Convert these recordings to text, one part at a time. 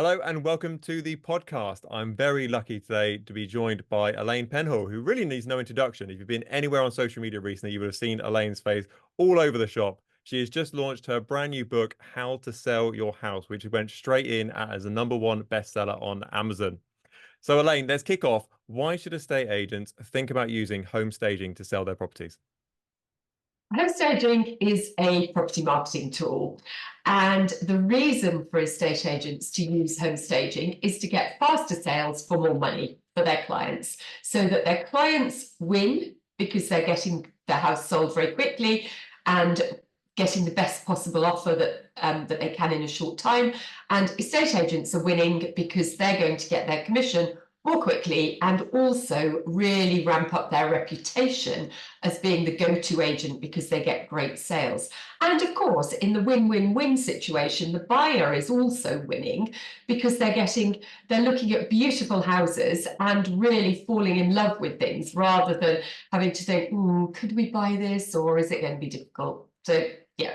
Hello and welcome to the podcast. I'm very lucky today to be joined by Elaine Penhaul, who really needs no introduction. If you've been anywhere on social media recently, you would have seen Elaine's face all over the shop. She has just launched her brand new book, How to Sell Your House, which went straight in as a #1 bestseller on Amazon. So, Elaine, let's kick off. Why should estate agents think about using home staging to sell their properties? Home staging is a property marketing tool, and the reason for estate agents to use home staging is to get faster sales for more money for their clients, so that their clients win because they're getting their house sold very quickly and getting the best possible offer that they can in a short time. And estate agents are winning because they're going to get their commission more quickly and also really ramp up their reputation as being the go-to agent because they get great sales. And of course, in the win-win-win situation, the buyer is also winning because they're looking at beautiful houses and really falling in love with things rather than having to think, could we buy this or is it going to be difficult? So yeah.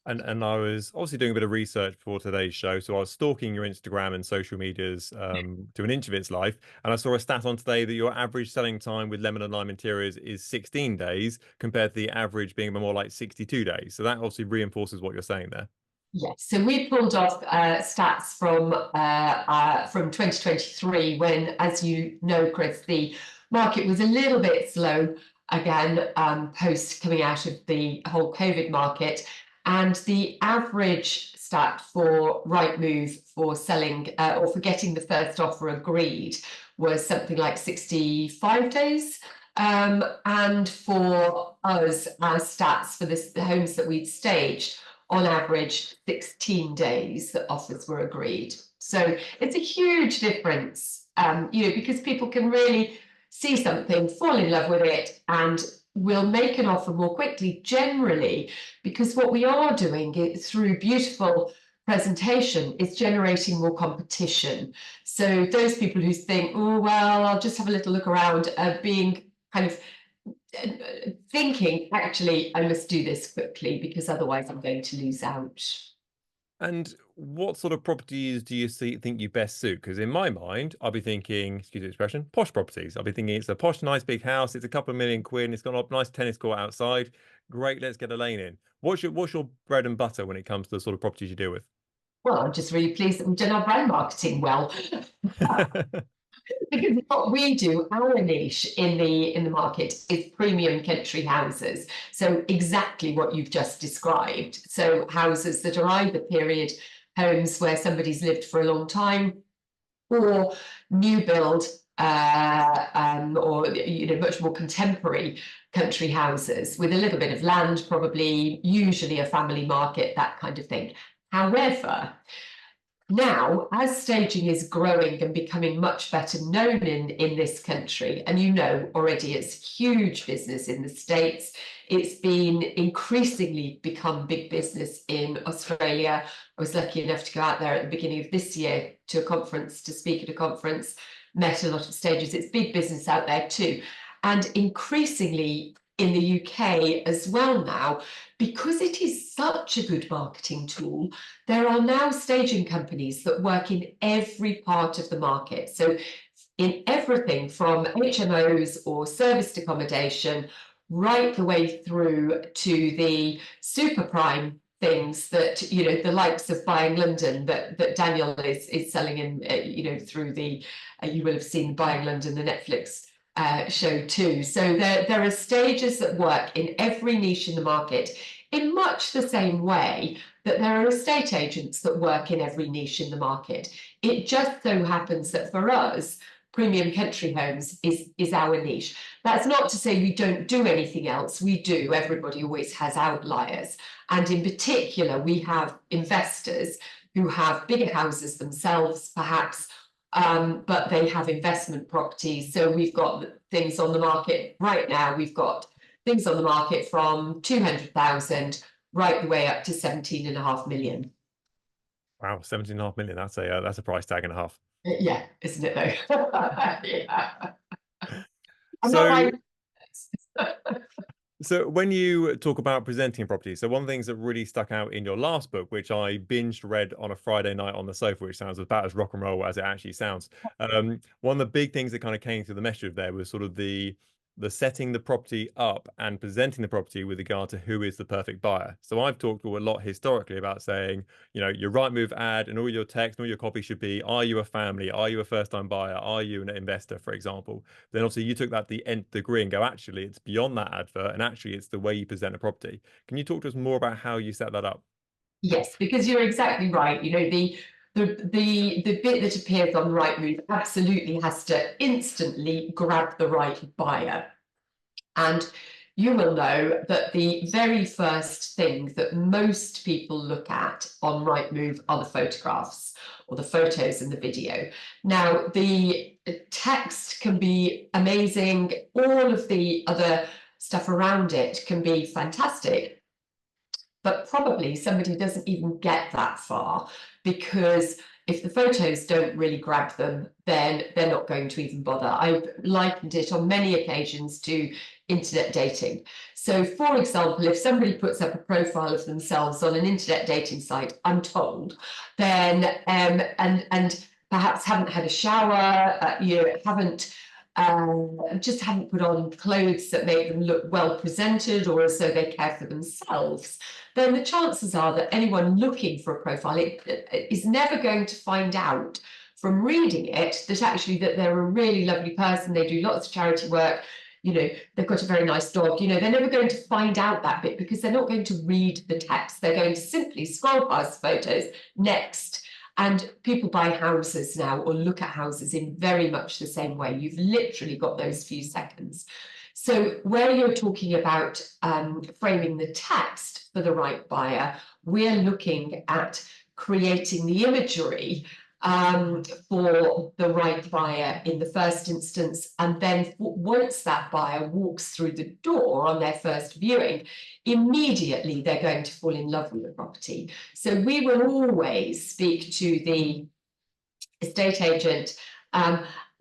And I was obviously doing a bit of research for today's show. So I was stalking your Instagram and social medias to an inch of its life. And I saw a stat on today that your average selling time with lemon and lime interiors is 16 days compared to the average being more like 62 days. So that obviously reinforces what you're saying there. Yes, so we pulled off stats from 2023 when, as you know, Chris, the market was a little bit slow again post coming out of the whole COVID market. And the average stat for Rightmove for selling or for getting the first offer agreed was something like 65 days. And for us, our stats for the homes that we'd staged, on average, 16 days that offers were agreed. So it's a huge difference, because people can really see something, fall in love with it, and will make an offer more quickly generally, because what we are doing is, through beautiful presentation, is generating more competition. So those people who think, oh, well, I'll just have a little look around, are being kind of thinking, actually, I must do this quickly because otherwise I'm going to lose out. And what sort of properties do you think you best suit? Because in my mind, I'll be thinking, excuse the expression, posh properties. I'll be thinking it's a posh, nice big house. It's a couple of million quid. And it's got a nice tennis court outside. Great, let's get Elaine in. What's your bread and butter when it comes to the sort of properties you deal with? Well, I'm just really pleased that we've done our brand marketing well. Because what we do, our niche in the market is premium country houses. So exactly what you've just described. So houses that are either period homes where somebody's lived for a long time, or new build, or much more contemporary country houses with a little bit of land, probably usually a family market, that kind of thing. However, now, as staging is growing and becoming much better known in this country, and already it's huge business in the States, it's been increasingly become big business in Australia. I was lucky enough to go out there at the beginning of this year to a conference, to speak at a conference, met a lot of stagers. It's big business out there too. And increasingly in the UK as well now, because it is such a good marketing tool, there are now staging companies that work in every part of the market. So in everything from HMOs or serviced accommodation, right the way through to the super prime things that, the likes of Buying London that Daniel is selling in, through the, you will have seen Buying London, the Netflix show too. So there are stages that work in every niche in the market in much the same way that there are estate agents that work in every niche in the market. It just so happens that for us, premium country homes is our niche. That's not to say we don't do anything else. We do. Everybody always has outliers. And in particular, we have investors who have bigger houses themselves, perhaps, but they have investment properties. So we've got things on the market right now. We've got things on the market from 200,000 right the way up to 17.5 million. Wow, 17.5 million. That's a price tag and a half. Yeah, isn't it though? Yeah. I'm not So buying. So when you talk about presenting a property, so one of the things that really stuck out in your last book, which I binged read on a Friday night on the sofa, which sounds about as rock and roll as it actually sounds. One of the big things that kind of came through the message there was sort of the setting the property up and presenting the property with regard to who is the perfect buyer. So I've talked a lot historically about saying, your Rightmove ad and all your text and all your copy should be, are you a family? Are you a first-time buyer? Are you an investor, for example? Then obviously you took that to the nth degree and go, actually, it's beyond that advert, and actually it's the way you present a property. Can you talk to us more about how you set that up? Yes, because you're exactly right. The bit that appears on Rightmove absolutely has to instantly grab the right buyer. And you will know that the very first thing that most people look at on Rightmove are the photographs or the photos and the video. Now, the text can be amazing. All of the other stuff around it can be fantastic. But probably somebody doesn't even get that far, because if the photos don't really grab them, then they're not going to even bother. I've likened it on many occasions to internet dating. So, for example, if somebody puts up a profile of themselves on an internet dating site, I'm told, then and perhaps haven't had a shower, just haven't put on clothes that make them look well presented or as though they care for themselves, then the chances are that anyone looking for a profile is never going to find out from reading it that actually that they're a really lovely person, they do lots of charity work, they've got a very nice dog. They're never going to find out that bit because they're not going to read the text. They're going to simply scroll past photos, next. And people buy houses now or look at houses in very much the same way. You've literally got those few seconds. So where you're talking about framing the text for the right buyer, we're looking at creating the imagery for the right buyer in the first instance. And then once that buyer walks through the door on their first viewing, immediately they're going to fall in love with the property. So we will always speak to the estate agent,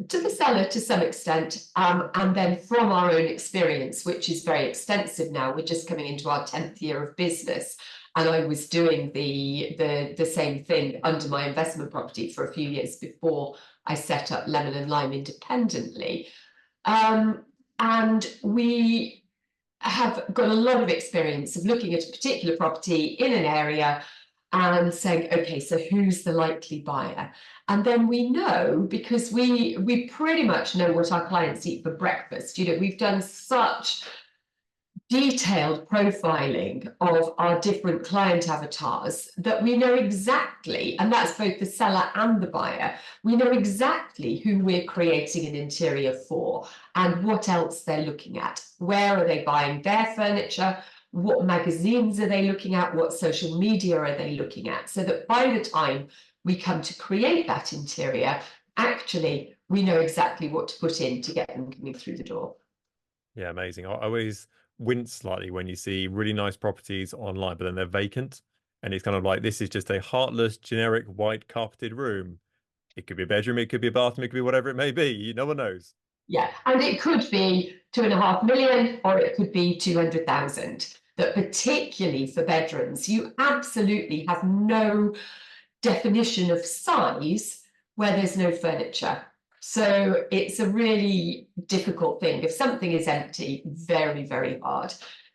to the seller to some extent, and then from our own experience, which is very extensive now. We're just coming into our 10th year of business, and I was doing the same thing under my investment property for a few years before I set up Lemon and Lime independently. And we have got a lot of experience of looking at a particular property in an area and saying, okay, so who's the likely buyer? And then we know, because we pretty much know what our clients eat for breakfast. We've done such detailed profiling of our different client avatars that we know exactly, and that's both the seller and the buyer, we know exactly who we're creating an interior for and what else they're looking at. Where are they buying their furniture? What magazines are they looking at? What social media are they looking at? So that by the time we come to create that interior, actually, we know exactly what to put in to get them coming through the door. Yeah, amazing. I always wince slightly when you see really nice properties online, but then they're vacant. And it's kind of like, this is just a heartless, generic, white carpeted room. It could be a bedroom, it could be a bathroom, it could be whatever it may be. No one knows. Yeah, and it could be 2.5 million or it could be 200,000. That particularly for bedrooms, you absolutely have no definition of size where there's no furniture. So it's a really difficult thing. If something is empty, very, very hard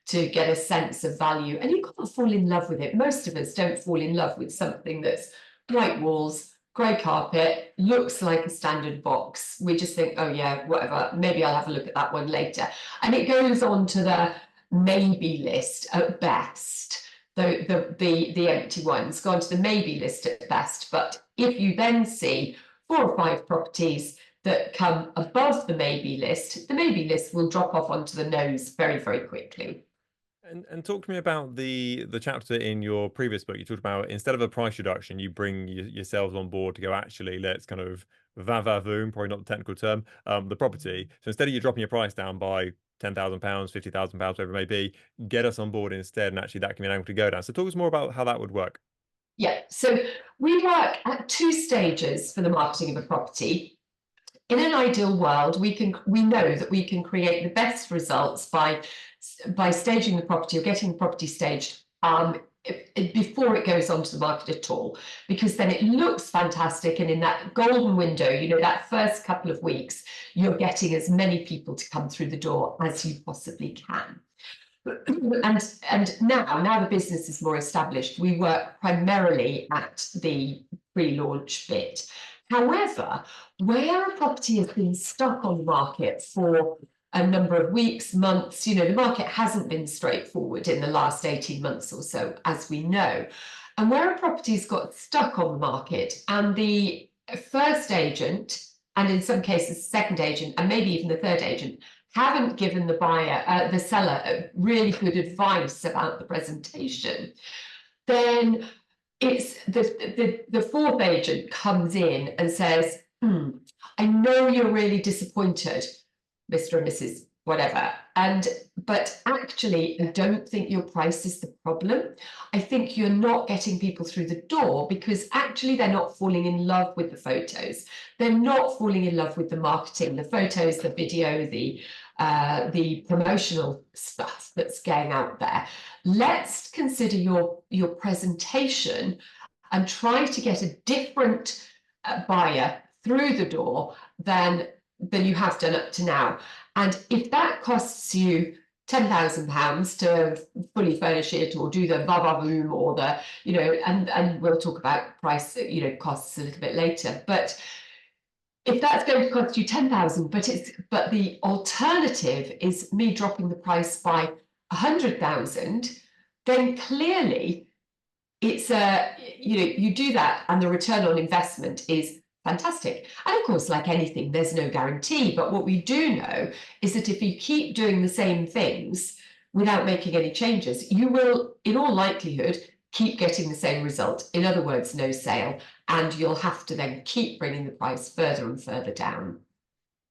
to get a sense of value. And you can't fall in love with it. Most of us don't fall in love with something that's white walls, grey carpet, looks like a standard box. We just think, oh yeah, whatever, maybe I'll have a look at that one later. And it goes on to the maybe list at best. The empty ones go onto the maybe list at best. But if you then see 4 or 5 properties that come above the maybe list will drop off onto the nose very, very quickly. And talk to me about the chapter in your previous book. You talked about, instead of a price reduction, you bring yourselves on board to go, actually, let's kind of va-va-voom, probably not the technical term, the property. So instead of you dropping your price down by £10,000, £50,000, whatever it may be, get us on board instead, and actually that can be an angle to go down. So talk us more about how that would work. Yeah, so we work at 2 stages for the marketing of a property. In an ideal world, we know that we can create the best results by by staging the property or getting the property staged before it goes onto the market at all, because then it looks fantastic, and in that golden window, you know, that first couple of weeks, you're getting as many people to come through the door as you possibly can. And now the business is more established. We work primarily at the pre-launch bit. However, where a property has been stuck on the market for a number of weeks, months, you know, the market hasn't been straightforward in the last 18 months or so, as we know. And where a property's got stuck on the market and the first agent, and in some cases, second agent, and maybe even the third agent, haven't given the buyer, the seller, really good advice about the presentation, then it's the fourth agent comes in and says, I know you're really disappointed, Mr. and Mrs. whatever, but actually I don't think your price is the problem. I think you're not getting people through the door because actually they're not falling in love with the photos. They're not falling in love with the marketing, the photos, the video, the promotional stuff that's going out there. Let's consider your presentation and try to get a different buyer through the door than you have done up to now. And if that costs you £10,000 to fully furnish it or do the va-va-voom or the, you know, and we'll talk about price, you know, costs a little bit later. But if that's going to cost you 10,000, but the alternative is me dropping the price by 100,000, then clearly it's you know, you do that and the return on investment is fantastic. And of course, like anything, there's no guarantee. But what we do know is that if you keep doing the same things without making any changes, you will, in all likelihood, keep getting the same result. In other words, no sale. And you'll have to then keep bringing the price further and further down.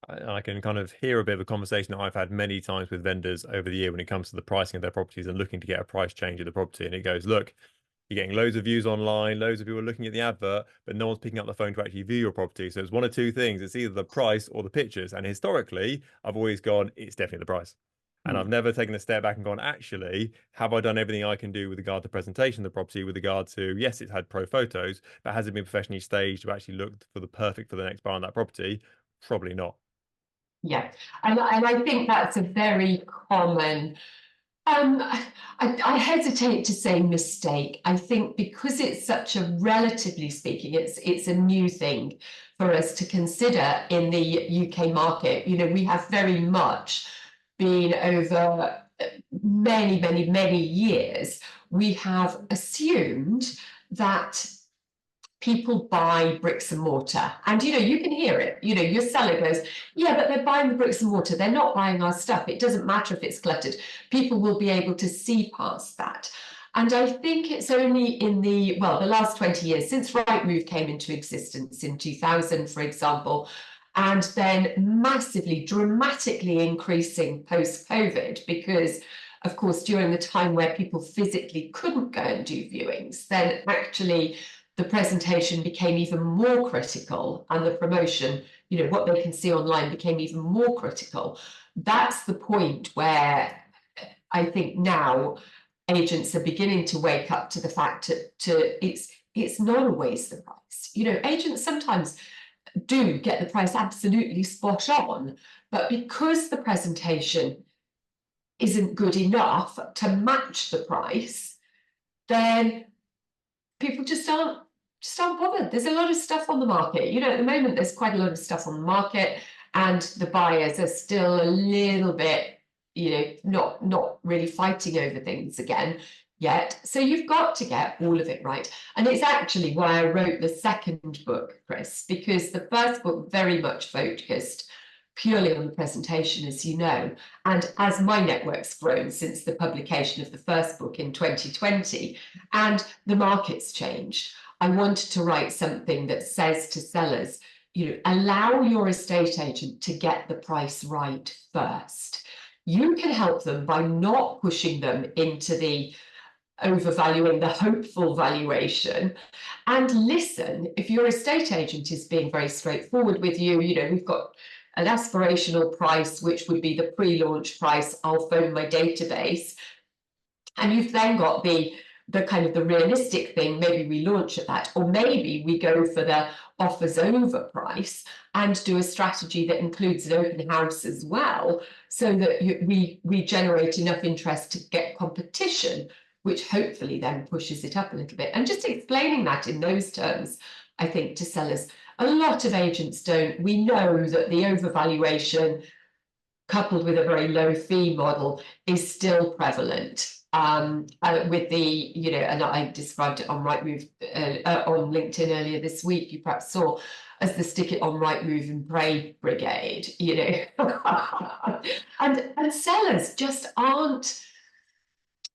I can kind of hear a bit of a conversation that I've had many times with vendors over the year when it comes to the pricing of their properties and looking to get a price change of the property. And it goes, look, you're getting loads of views online, loads of people looking at the advert, but no one's picking up the phone to actually view your property. So it's one of two things. It's either the price or the pictures. And historically, I've always gone, it's definitely the price. And I've never taken a step back and gone, actually, have I done everything I can do with regard to presentation of the property, with regard to, yes, it's had pro photos, but has it been professionally staged to actually look for the perfect for the next buyer on that property? Probably not. Yeah, and I think that's a very common, I hesitate to say mistake. I think because it's such a, relatively speaking, it's a new thing for us to consider in the UK market. You know, we have very much been over many years, we have assumed that people buy bricks and mortar, and you know, you can hear it, you know, your seller goes, yeah, but they're buying the bricks and mortar, they're not buying our stuff. It doesn't matter if it's cluttered, people will be able to see past that. And I think it's only in the last 20 years, since Rightmove came into existence in 2000, for example, and then massively, dramatically increasing post-COVID, because of course, during the time where people physically couldn't go and do viewings, then actually the presentation became even more critical, and the promotion, you know, what they can see online became even more critical. That's the point where I think now agents are beginning to wake up to the fact to it's not always the price. You know, agents sometimes do get the price absolutely spot on, but because the presentation isn't good enough to match the price, then people just aren't bothered. There's a lot of stuff on the market. You know, at the moment, there's quite a lot of stuff on the market, and the buyers are still a little bit, you know, not really fighting over things again yet. So you've got to get all of it right. And it's actually why I wrote the second book, Chris, because the first book very much focused purely on the presentation, as you know. And as my network's grown since the publication of the first book in 2020, and the market's changed, I wanted to write something that says to sellers, you know, allow your estate agent to get the price right first. You can help them by not pushing them into the overvaluing, the hopeful valuation, and listen. If your estate agent is being very straightforward with you, you know, we've got an aspirational price, which would be the pre-launch price. I'll phone my database. And you've then got the kind of the realistic thing, maybe we launch at that, or maybe we go for the offers over price and do a strategy that includes an open house as well, so that we generate enough interest to get competition, which hopefully then pushes it up a little bit. And just explaining that in those terms, I think, to sellers, a lot of agents don't. We know that the overvaluation coupled with a very low fee model is still prevalent. With the, and I described it on Rightmove, on LinkedIn earlier this week, you perhaps saw, as the stick it on Rightmove and pray brigade, and sellers just aren't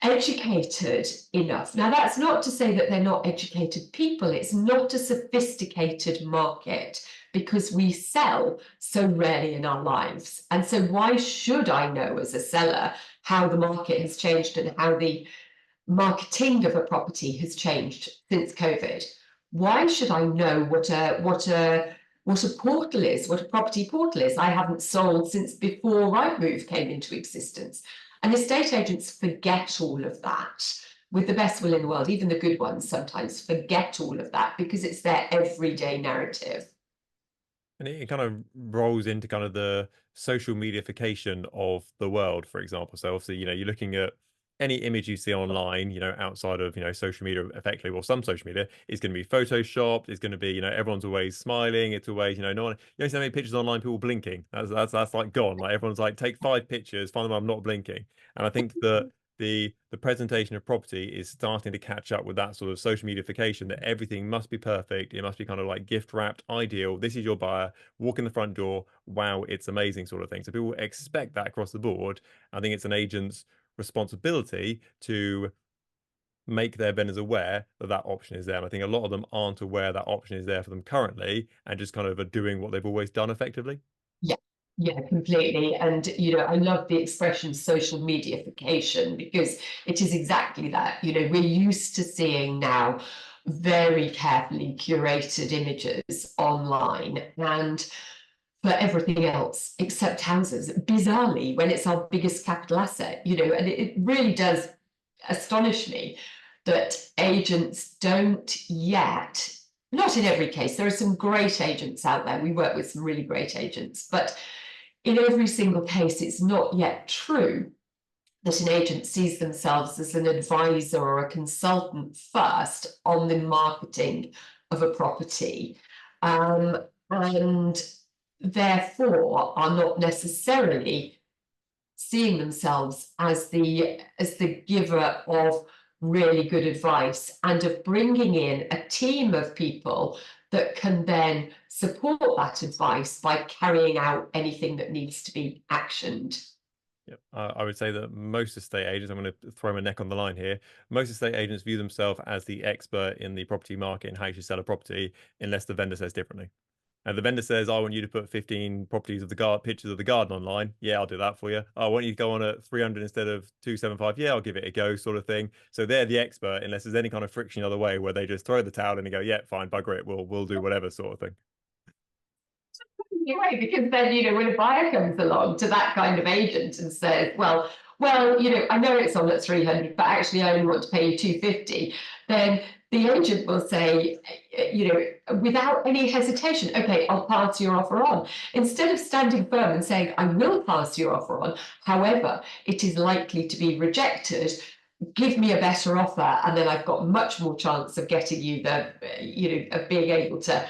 educated enough. Now, that's not to say that they're not educated people. It's not a sophisticated market because we sell so rarely in our lives. And so why should I know as a seller how the market has changed and how the marketing of a property has changed since COVID? Why should I know what a portal is, what a property portal is? I haven't sold since before Rightmove came into existence. And estate agents forget all of that with the best will in the world. Even the good ones sometimes forget all of that because it's their everyday narrative. And it kind of rolls into kind of the social mediaification of the world, for example. So obviously, you're looking at any image you see online, outside of, social media effectively, well, some social media is going to be photoshopped. It's going to be, everyone's always smiling. It's always, no one, so many pictures online, people blinking. That's like gone. Like everyone's like, take 5 pictures, find them, I'm not blinking. And I think that the presentation of property is starting to catch up with that sort of social mediaification, that everything must be perfect. It must be kind of like gift wrapped, ideal. This is your buyer, walk in the front door. Wow, it's amazing, sort of thing. So people expect that across the board. I think it's an agent's responsibility to make their vendors aware that that option is there. And I think a lot of them aren't aware that option is there for them currently and just kind of are doing what they've always done effectively. Yeah, yeah, completely. And, I love the expression social mediaification because it is exactly that. We're used to seeing now very carefully curated images online and for everything else except houses, bizarrely, when it's our biggest capital asset, and it really does astonish me that agents don't yet, not in every case, there are some great agents out there. We work with some really great agents, but in every single case, it's not yet true that an agent sees themselves as an advisor or a consultant first on the marketing of a property. And therefore are not necessarily seeing themselves as the giver of really good advice and of bringing in a team of people that can then support that advice by carrying out anything that needs to be actioned. Yeah, I would say that most estate agents, I'm going to throw my neck on the line here. Most estate agents view themselves as the expert in the property market and how you should sell a property, unless the vendor says differently. And the vendor says, I want you to put 15 properties of the pictures of the garden online. Yeah, I'll do that for you. I want you to go on at 300 instead of 275. Yeah, I'll give it a go, sort of thing. So they're the expert, unless there's any kind of friction other way where they just throw the towel in and go, yeah, fine, bugger it, we'll do whatever, sort of thing. Right, because then, when a buyer comes along to that kind of agent and says, well, I know it's on at 300, but actually I only want to pay you 250, then the agent will say, without any hesitation, okay, I'll pass your offer on. Instead of standing firm and saying, I will pass your offer on, however, it is likely to be rejected, give me a better offer, and then I've got much more chance of getting you of being able to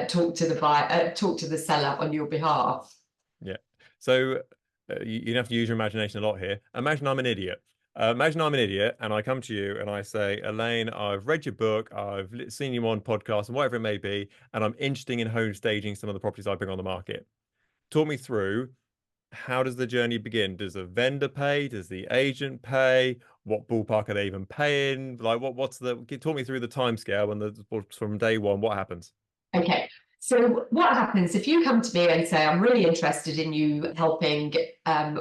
talk to the buyer, talk to the seller on your behalf. Yeah. So you have to use your imagination a lot here. Imagine I'm an idiot. Imagine I'm an idiot and I come to you and I say, Elaine, I've read your book, I've seen you on podcasts and whatever it may be, and I'm interested in home staging some of the properties I bring on the market. Talk me through, how does the journey begin? Does the vendor pay? Does the agent pay? What ballpark are they even paying? Like, talk me through the timescale and from day one, what happens? Okay, so what happens if you come to me and say, I'm really interested in you helping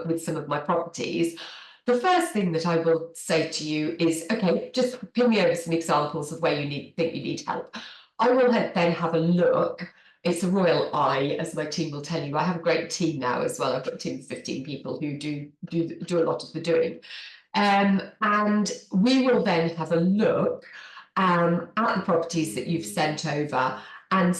with some of my properties? The first thing that I will say to you is, okay, just ping me over some examples of where think you need help. I will then have a look it's a royal eye, as my team will tell you. I have a great team now as well. I've got a team of 15 people who do a lot of the doing. And we will then have a look at the properties that you've sent over and either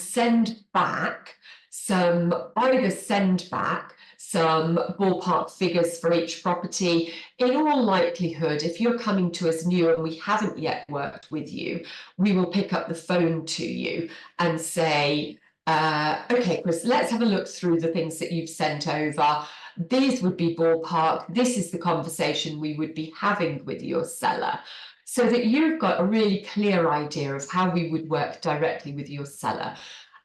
send back some ballpark figures for each property. In all likelihood, if you're coming to us new and we haven't yet worked with you, we will pick up the phone to you and say, okay, Chris, let's have a look through the things that you've sent over. These would be ballpark. This is the conversation we would be having with your seller, so that you've got a really clear idea of how we would work directly with your seller.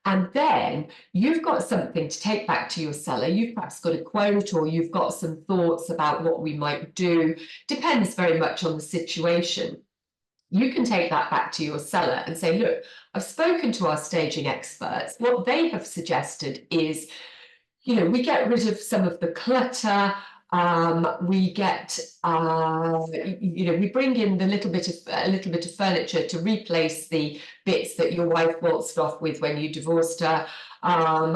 And then you've got something to take back to your seller. You've perhaps got a quote, or you've got some thoughts about what we might do. Depends very much on the situation. You can take that back to your seller and say, look, I've spoken to our staging experts. What they have suggested is, we get rid of some of the clutter. We get, we bring in a little bit of furniture to replace the bits that your wife waltzed off with when you divorced her. And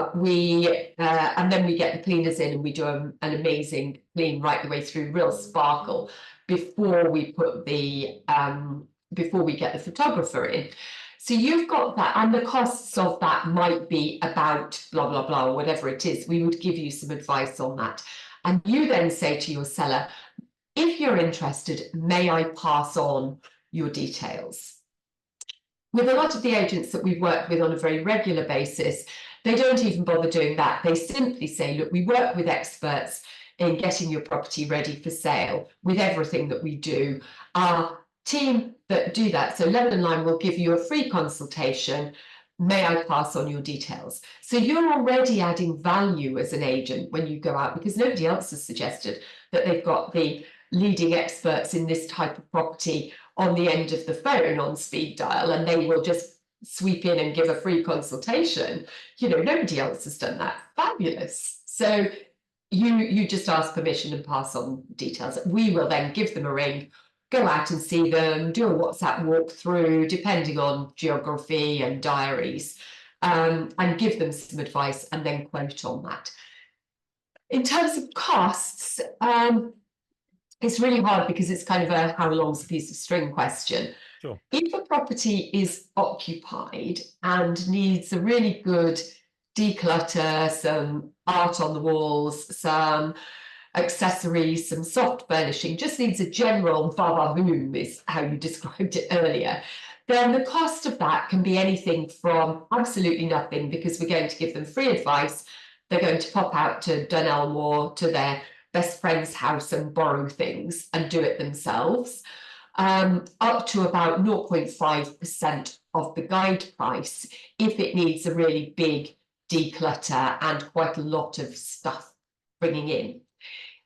then we get the cleaners in and we do an amazing clean right the way through, real sparkle, before we get the photographer in. So you've got that, and the costs of that might be about blah, blah, blah, or whatever it is. We would give you some advice on that. And you then say to your seller, if you're interested, may I pass on your details? With a lot of the agents that we've worked with on a very regular basis, they don't even bother doing that. They simply say, look, we work with experts in getting your property ready for sale with everything that we do. Our team that do that, so Level and Line, will give you a free consultation. May I pass on your details? So you're already adding value as an agent when you go out, because nobody else has suggested that they've got the leading experts in this type of property on the end of the phone on speed dial, and they will just sweep in and give a free consultation. Nobody else has done that. Fabulous. So you just ask permission and pass on details. We will then give them a ring, go out and see them, do a WhatsApp walkthrough, depending on geography and diaries, and give them some advice and then quote on that. In terms of costs, it's really hard because it's kind of a how long's a piece of string question. Sure. If a property is occupied and needs a really good declutter, some art on the walls, some accessories, some soft furnishing, just needs a general va-va-voom, is how you described it earlier, then the cost of that can be anything from absolutely nothing, because we're going to give them free advice. They're going to pop out to Dunelmore, to their best friend's house, and borrow things and do it themselves, up to about 0.5% of the guide price if it needs a really big declutter and quite a lot of stuff bringing in.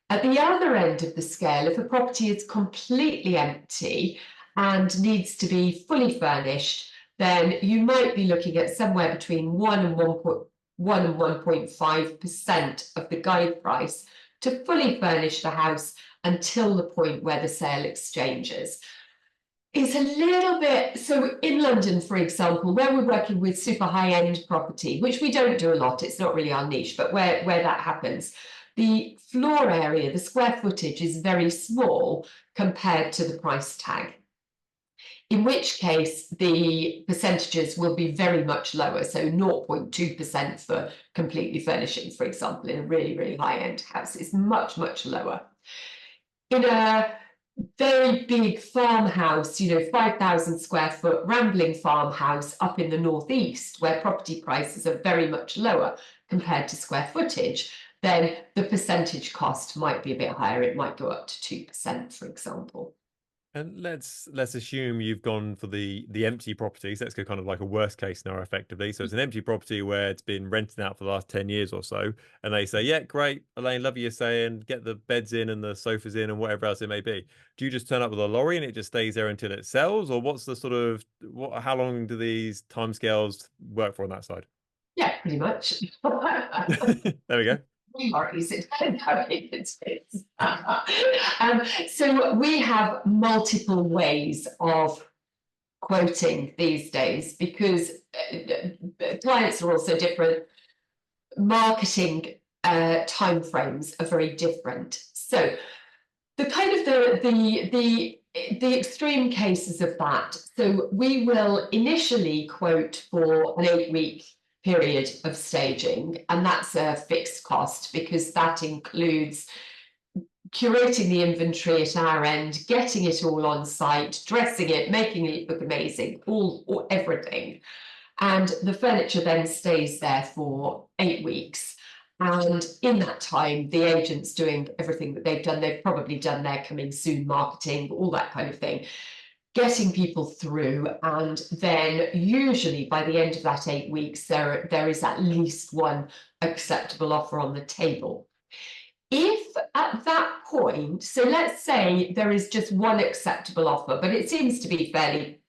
At the other end of the scale, if a property is completely empty and needs to be fully furnished, then you might be looking at somewhere between 1 and 1.5% of the guide price to fully furnish the house until the point where the sale exchanges. It's a little bit, so in London, for example, where we're working with super high-end property, which we don't do a lot, it's not really our niche, but where that happens, the floor area, the square footage, is very small compared to the price tag. In which case, the percentages will be very much lower. So 0.2% for completely furnishing, for example, in a really, really high-end house is much, much lower. In a very big farmhouse, 5,000 square foot rambling farmhouse up in the northeast, where property prices are very much lower compared to square footage, then the percentage cost might be a bit higher. It might go up to 2%, for example. And let's assume you've gone for the empty properties. Let's go kind of like a worst case scenario, effectively. So it's an empty property where it's been rented out for the last 10 years or so, and they say, yeah, great, Elaine, love you saying, get the beds in and the sofas in and whatever else it may be. Do you just turn up with a lorry and it just stays there until it sells, or what's the sort of how long do these timescales work for on that side? Yeah, pretty much. There we go. Lorries, it depends how big it is. So we have multiple ways of quoting these days because clients are also different. Marketing timeframes are very different. So the kind of the extreme cases of that. So we will initially quote for an 8-week period of staging, and that's a fixed cost because that includes curating the inventory at our end, getting it all on site, dressing it, making it look amazing, all everything. And the furniture then stays there for 8 weeks. And in that time, the agent's doing everything that they've done. They've probably done their coming soon marketing, all that kind of thing, getting people through. And then usually by the end of that 8 weeks, there is at least one acceptable offer on the table. If at that point, so let's say there is just one acceptable offer, but it seems to be fairly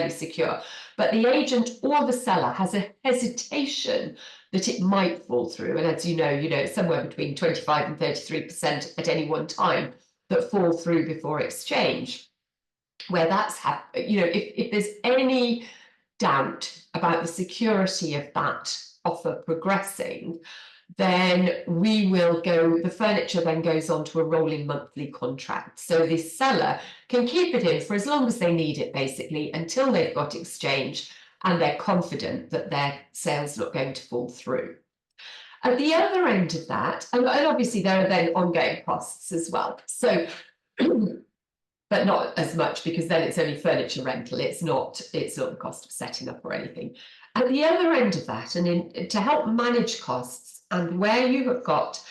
secure, but the agent or the seller has a hesitation that it might fall through. And as you know, it's somewhere between 25 and 33% at any one time that fall through before exchange. Where that's happened, if there's any doubt about the security of that offer progressing, then the furniture then goes on to a rolling monthly contract. So the seller can keep it in for as long as they need it, basically, until they've got exchange and they're confident that their sale's not going to fall through. At the other end of that, and obviously there are then ongoing costs as well. So, but not as much because then it's only furniture rental. It's not the cost of setting up or anything. At the other end of that, and to help manage costs, and where you have got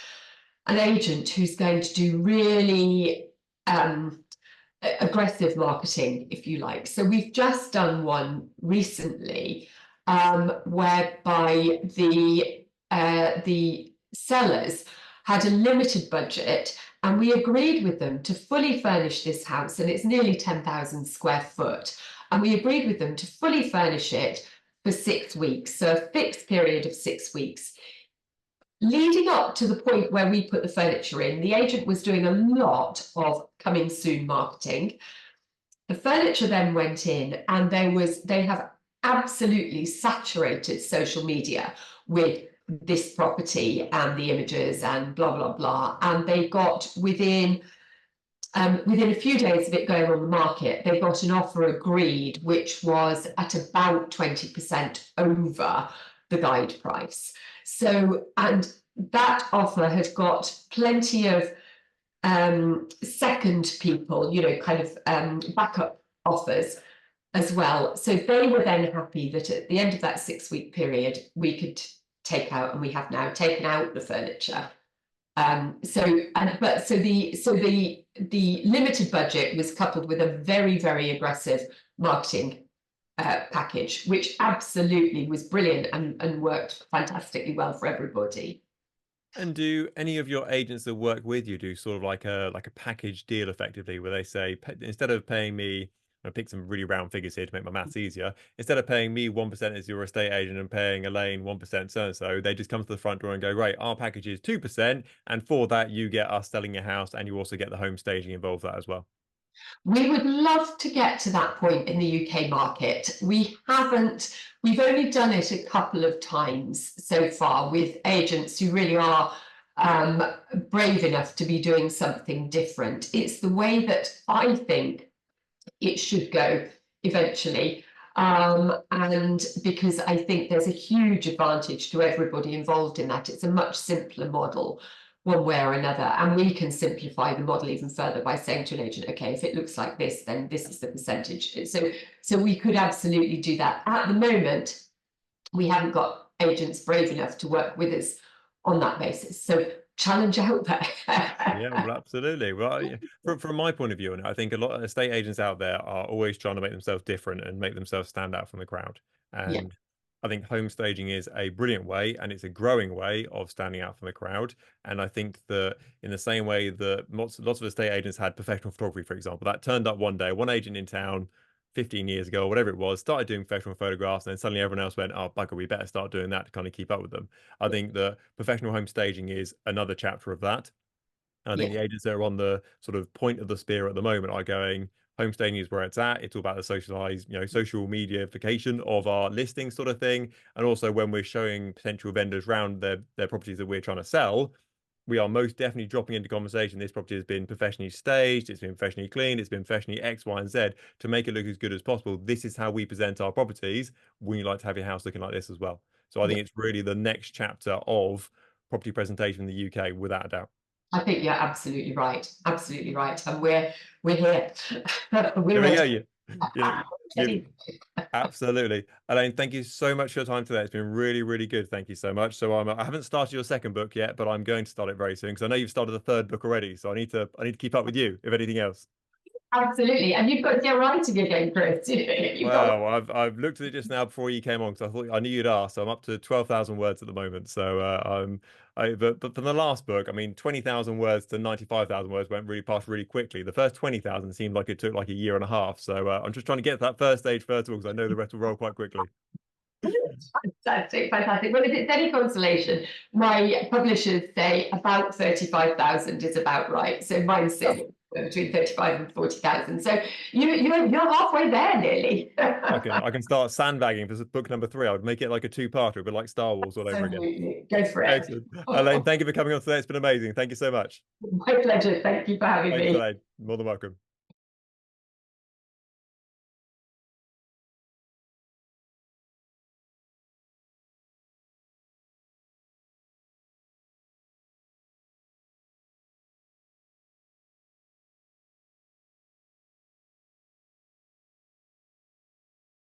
an agent who's going to do really aggressive marketing, if you like. So we've just done one recently whereby the sellers had a limited budget, and we agreed with them to fully furnish this house, and it's nearly 10,000 square foot. And we agreed with them to fully furnish it for 6 weeks, so a fixed period of 6 weeks. Leading up to the point where we put the furniture in, the agent was doing a lot of coming soon marketing. The furniture then went in, and they have absolutely saturated social media with this property and the images and blah, blah, blah. And they got within a few days of it going on the market, they got an offer agreed, which was at about 20% over the guide price. So, and that offer had got plenty of second people, kind of backup offers as well. So they were then happy that at the end of that 6-week period, we could take out, and we have now taken out the furniture. So the limited budget was coupled with a very, very aggressive marketing package, which absolutely was brilliant and worked fantastically well for everybody. And do any of your agents that work with you do sort of like a package deal effectively, where they say instead of paying me, I pick some really round figures here to make my maths easier. Instead of paying me 1% as your estate agent and paying Elaine 1% so and so, they just come to the front door and go, right, our package is 2%, and for that you get us selling your house, and you also get the home staging involved with that as well. We would love to get to that point in the UK market. We haven't, we've only done it a couple of times so far with agents who really are brave enough to be doing something different. It's the way that I think it should go eventually. And because I think there's a huge advantage to everybody involved in that. It's a much simpler model one way or another, and we can simplify the model even further by saying to an agent, okay, if it looks like this, then this is the percentage. So we could absolutely do that. At the moment, we haven't got agents brave enough to work with us on that basis. So challenge out there. Yeah, well, absolutely. Well, from my point of view, and I think a lot of estate agents out there are always trying to make themselves different and make themselves stand out from the crowd. Yeah. And I think home staging is a brilliant way, and it's a growing way of standing out from the crowd. And I think that in the same way that lots of estate agents had professional photography, for example, that turned up one day, one agent in town 15 years ago, or whatever it was, started doing professional photographs, and then suddenly everyone else went, oh, bugger, we better start doing that to kind of keep up with them. I think that professional home staging is another chapter of that. I think Yeah. the agents that are on the sort of point of the spear at the moment are going, home staging is where it's at. It's all about the socialized, social mediaification of our listing sort of thing. And also when we're showing potential vendors around their properties that we're trying to sell, we are most definitely dropping into conversation. This property has been professionally staged, it's been professionally cleaned, it's been professionally X, Y, and Z to make it look as good as possible. This is how we present our properties. Wouldn't you like to have your house looking like this as well? So I Yeah, think it's really the next chapter of property presentation in the UK, without a doubt. I think you're absolutely right. Absolutely right. And we're here. We're There we go. ready. You absolutely. Elaine, thank you so much for your time today. It's been really, really good. Thank you so much. So I haven't started your second book yet, but I'm going to start it very soon because I know you've started the third book already. So I need to keep up with you, if anything else. Absolutely. And you've got to get writing again, Chris. You've got Well, I've looked at it just now before you came on because I thought I knew you'd ask. So I'm up to 12,000 words at the moment. So but for the last book, I mean, 20,000 words to 95,000 words went really past really quickly. The first 20,000 seemed like it took like a year and a half. So I'm just trying to get to that first stage first of all because I know the rest will roll quite quickly. fantastic, fantastic. Well, if it's any consolation, my publishers say about 35,000 is about right. So mine's sitting between 35 and 40,000. So you're halfway there nearly. I can start sandbagging for book number three. I would make it like a two-parter, but like Star Wars all over again. Absolutely. Go for it. Excellent. Elaine, thank you for coming on today. It's been amazing. Thank you so much. My pleasure. Thank you for having Thanks, me. Elaine. More than welcome.